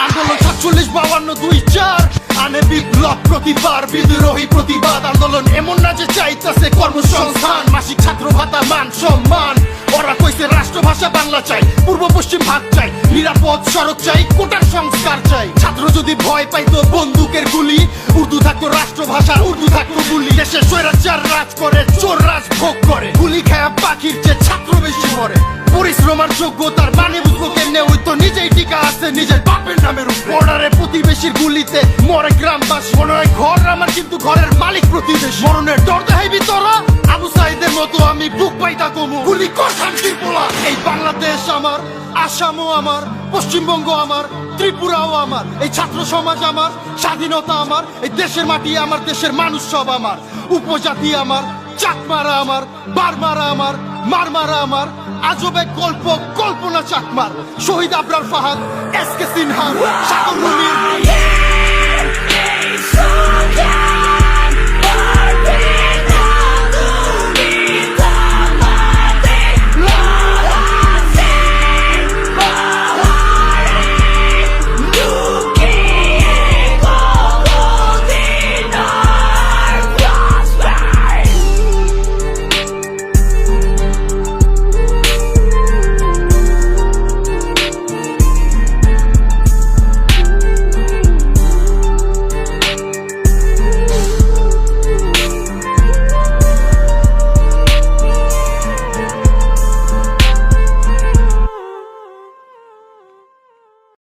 আন্দোলন 47-52-4 আনে বিপ্লব প্রতিবার বিদ্রোহী প্রতিবাদ আন্দোলন এমন না যে চাইতাছে কর্মসংস্থান মাসিক ছাত্র ভাতা মান সম্মান ওরা কইছে রাষ্ট্রভাষা বাংলা চাই পূর্ব পশ্চিম ভাগ চাই নিরাপদ সড়ক চাই কোটার সংস্কার চাই ছাত্র যদি ভয় পাইতো বন্দুকের গুলি উর্দু থাকতো রাষ্ট্রভাষা উর্দু থাকতো গুলি দেশে স্বৈরাচার রাজ করে চোর রাজ ভোগ করে গুলি খায়া পাখির চেয়ে ছাত্র বেশি মরে পরিশ্রম আর যোগ্যতার মানে বুঝবো কেমনে ওই তো নিজেই টিকা আছে নিজের বাপের নামের বর্ডারে প্রতিবেশীর গুলিতে মরে গ্রামবাসী মনে হয় ঘর আমার কিন্তু ঘরের মালিক প্রতিবেশী মরণের ডর দেখাইবি তোরা আবু সাইদের মতো আমি বুক পাইতা কমু গুলি কর শান্তির পোলা এই বাংলাদেশ আমার আসামও আমার পশ্চিমবঙ্গ আমার ত্রিপুরাও আমার এই ছাত্র সমাজ আমার স্বাধীনতা আমার এই দেশের মাটি আমার দেশের মানুষ সব আমার উপজাতি আমার চাকমারা আমার বারমারা আমার মারমারা আমার আজব এক গল্প কল্পনা চাকমার শহীদ আবরার ফাহাদ এস কে সিনহা সাগর